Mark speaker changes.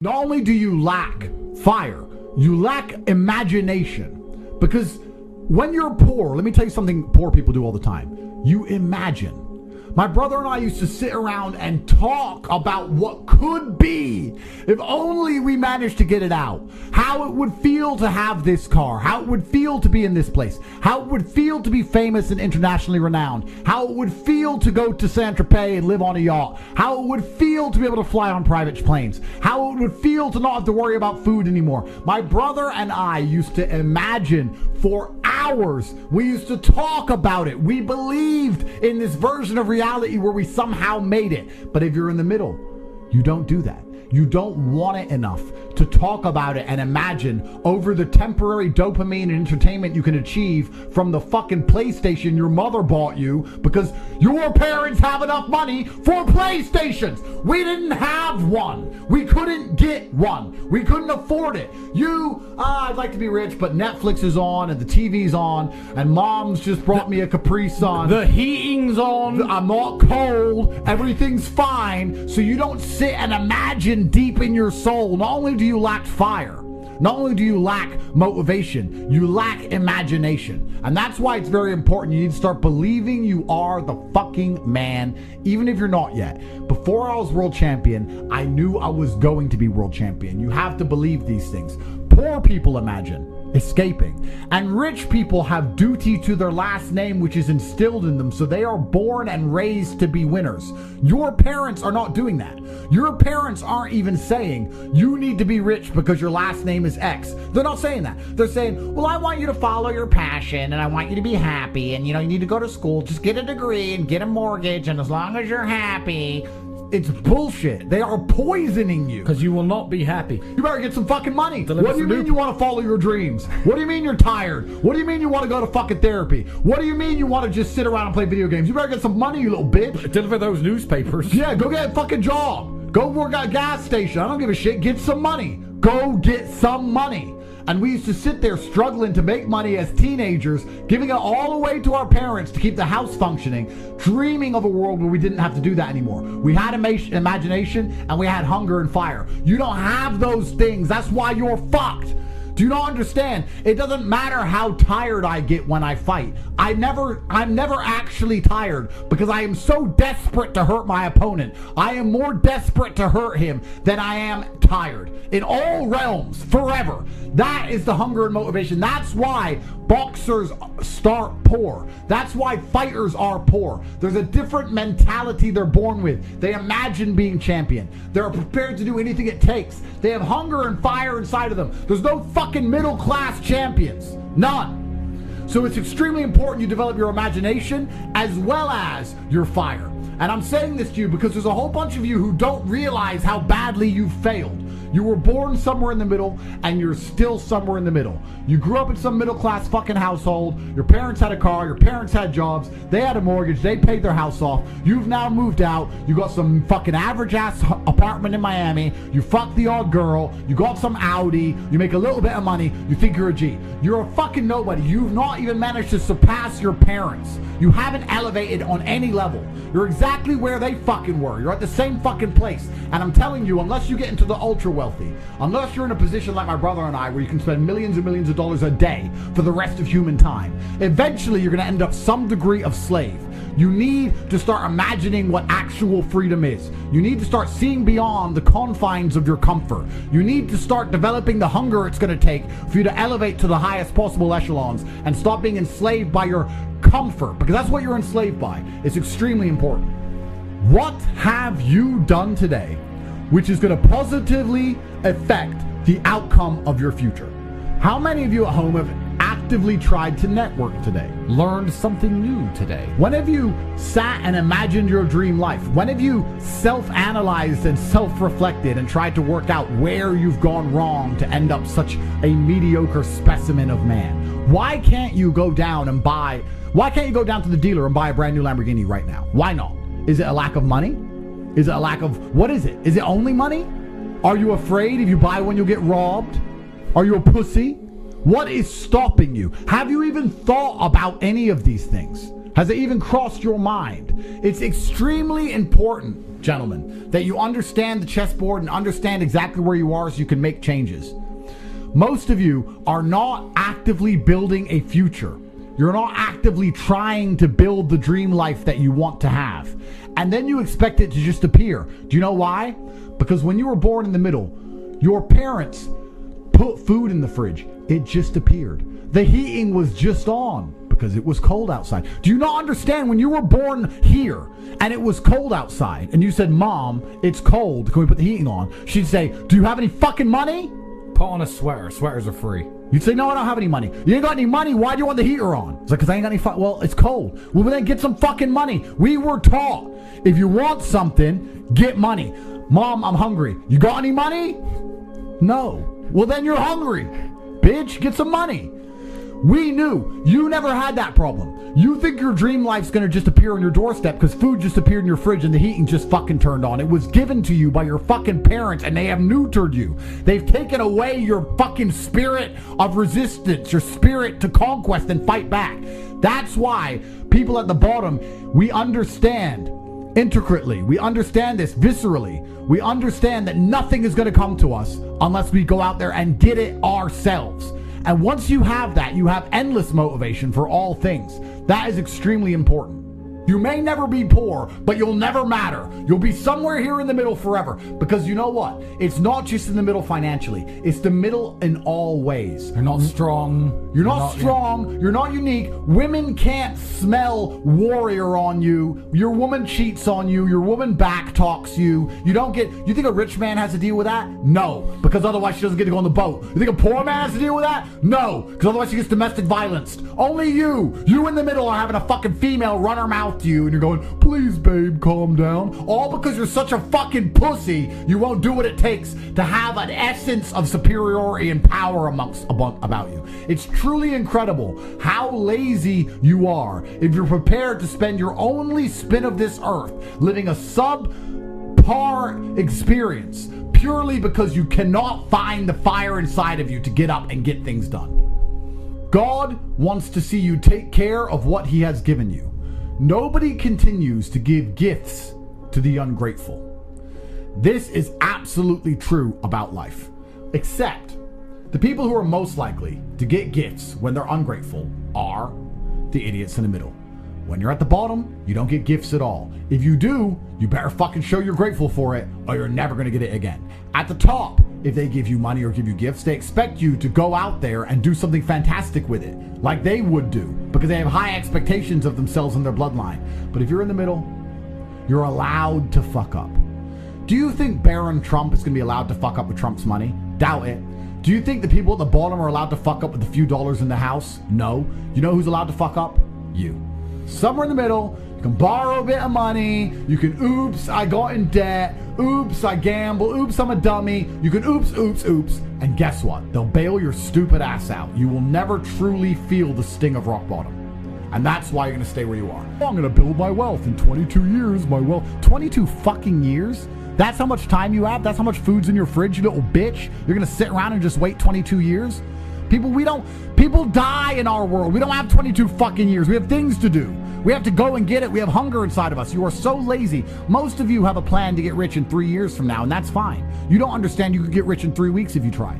Speaker 1: Not only do you lack fire, you lack imagination. Because when you're poor, let me tell you something poor people do all the time. You imagine. My brother and I used to sit around and talk about what could be if only we managed to get it out. How it would feel to have this car. How it would feel to be in this place. How it would feel to be famous and internationally renowned. How it would feel to go to Saint-Tropez and live on a yacht. How it would feel to be able to fly on private planes. How it would feel to not have to worry about food anymore. My brother and I used to imagine for hours. We used to talk about it. We believed in this version of reality where we somehow made it. But if you're in the middle, you don't do that. You don't want it enough to talk about it and imagine over the temporary dopamine and entertainment you can achieve from the fucking PlayStation your mother bought you because your parents have enough money for PlayStations. We didn't have one. We couldn't get one. We couldn't afford it. I'd like to be rich, but Netflix is on and the TV's on and mom's just brought me a Capri Sun.
Speaker 2: The heating's on.
Speaker 1: I'm not cold. Everything's fine. So you don't sit and imagine deep in your soul. Not only do you lack fire, not only do you lack motivation, you lack imagination. And that's why it's very important. You need to start believing you are the fucking man, even if you're not yet. Before I was world champion, I knew I was going to be world champion. You have to believe these things. Poor people imagine escaping. And rich people have duty to their last name, which is instilled in them, so they are born and raised to be winners. Your parents are not doing that. Your parents aren't even saying, you need to be rich because your last name is X. They're not saying that. They're saying, well, I want you to follow your passion, and I want you to be happy, and you need to go to school, just get a degree and get a mortgage, and as long as you're happy. It's bullshit. They are poisoning you.
Speaker 2: Because you will not be happy.
Speaker 1: You better get some fucking money. What do you mean you want to follow your dreams? What do you mean you're tired? What do you mean you want to go to fucking therapy? What do you mean you want to just sit around and play video games? You better get some money, you little bitch.
Speaker 2: Deliver those newspapers.
Speaker 1: Yeah, go get a fucking job. Go work at a gas station. I don't give a shit. Get some money. Go get some money. And we used to sit there struggling to make money as teenagers, giving it all away to our parents to keep the house functioning, dreaming of a world where we didn't have to do that anymore. We had imagination and we had hunger and fire. You don't have those things. That's why you're fucked. Do you not understand? It doesn't matter how tired I get when I fight. I'm never actually tired because I am so desperate to hurt my opponent. I am more desperate to hurt him than I am tired. In all realms, forever. That is the hunger and motivation. That's why boxers start poor. That's why fighters are poor. There's a different mentality they're born with. They imagine being champion. They're prepared to do anything it takes. They have hunger and fire inside of them. There's no fucking middle class champions. None. So it's extremely important you develop your imagination as well as your fire. And I'm saying this to you because there's a whole bunch of you who don't realize how badly you failed. You were born somewhere in the middle, and you're still somewhere in the middle. You grew up in some middle-class fucking household. Your parents had a car. Your parents had jobs. They had a mortgage. They paid their house off. You've now moved out. You got some fucking average-ass apartment in Miami. You fucked the odd girl. You got some Audi. You make a little bit of money. You think you're a G. You're a fucking nobody. You've not even managed to surpass your parents. You haven't elevated on any level. You're exactly where they fucking were. You're at the same fucking place. And I'm telling you, unless you get into the ultra wealthy, unless you're in a position like my brother and I where you can spend millions and millions of dollars a day for the rest of human time, eventually you're going to end up some degree of slave. You need to start imagining what actual freedom is. You need to start seeing beyond the confines of your comfort. You need to start developing the hunger it's going to take for you to elevate to the highest possible echelons and stop being enslaved by your comfort, because that's what you're enslaved by. It's extremely important. What have you done today which is going to positively affect the outcome of your future? How many of you at home have actively tried to network today?
Speaker 2: Learned something new today?
Speaker 1: When have you sat and imagined your dream life? When have you self-analyzed and self-reflected and tried to work out where you've gone wrong to end up such a mediocre specimen of man? Why can't you go down to the dealer and buy a brand new Lamborghini right now? Why not? Is it a lack of money? Is it a lack of, what is it? Is it only money? Are you afraid if you buy one you'll get robbed? Are you a pussy? What is stopping you? Have you even thought about any of these things? Has it even crossed your mind? It's extremely important gentlemen, that you understand the chessboard and understand exactly where you are so you can make changes. Most of you are not actively building a future. You're not actively trying to build the dream life that you want to have. And then you expect it to just appear. Do you know why? Because when you were born in the middle, your parents put food in the fridge. It just appeared. The heating was just on because it was cold outside. Do you not understand when you were born here and it was cold outside and you said, Mom, it's cold, can we put the heating on? She'd say, do you have any fucking money?
Speaker 2: Put on a sweater. Sweaters are free.
Speaker 1: You'd say, no, I don't have any money. You ain't got any money. Why do you want the heater on? It's like, because I ain't got any well, it's cold. Well, then get some fucking money. We were taught, if you want something, get money. Mom, I'm hungry. You got any money? No. Well, then you're hungry. Bitch, get some money. We knew. You never had that problem. You think your dream life's going to just appear on your doorstep because food just appeared in your fridge and the heating just fucking turned on. It was given to you by your fucking parents and they have neutered you. They've taken away your fucking spirit of resistance, your spirit to conquest and fight back. That's why people at the bottom, we understand intricately. We understand this viscerally. We understand that nothing is going to come to us unless we go out there and get it ourselves. And once you have that, you have endless motivation for all things. That is extremely important. You may never be poor, but you'll never matter. You'll be somewhere here in the middle forever. Because you know what? It's not just in the middle financially. It's the middle in all ways.
Speaker 2: You're not strong.
Speaker 1: You're not strong. You're not unique. Women can't smell warrior on you. Your woman cheats on you. Your woman back talks you. You think a rich man has to deal with that? No. Because otherwise she doesn't get to go on the boat. You think a poor man has to deal with that? No. Because otherwise she gets domestic violenced. Only you in the middle are having a fucking female run her mouth to you and you're going, please babe, calm down. All because you're such a fucking pussy, you won't do what it takes to have an essence of superiority and power about you. It's truly incredible how lazy you are if you're prepared to spend your only spin of this earth living a subpar experience purely because you cannot find the fire inside of you to get up and get things done. God wants to see you take care of what he has given you. Nobody continues to give gifts to the ungrateful. This is absolutely true about life, except the people who are most likely to get gifts when they're ungrateful are the idiots in the middle. When you're at the bottom, you don't get gifts at all. If you do, you better fucking show you're grateful for it or you're never going to get it again. At the top, if they give you money or give you gifts, they expect you to go out there and do something fantastic with it, like they would do, because they have high expectations of themselves and their bloodline. But if you're in the middle, you're allowed to fuck up. Do you think Baron Trump is going to be allowed to fuck up with Trump's money? Doubt it. Do you think the people at the bottom are allowed to fuck up with a few dollars in the house? No. You know who's allowed to fuck up? You. Somewhere in the middle, you can borrow a bit of money, you can oops, I got in debt, oops, I gamble, oops, I'm a dummy, you can oops, and guess what? They'll bail your stupid ass out. You will never truly feel the sting of rock bottom. And that's why you're going to stay where you are. I'm going to build my wealth in 22 years, 22 fucking years? That's how much time you have? That's how much food's in your fridge, you little bitch? You're going to sit around and just wait 22 years? People die in our world. We don't have 22 fucking years. We have things to do. We have to go and get it. We have hunger inside of us. You are so lazy. Most of you have a plan to get rich in 3 years from now, and that's fine. You don't understand you could get rich in 3 weeks if you try.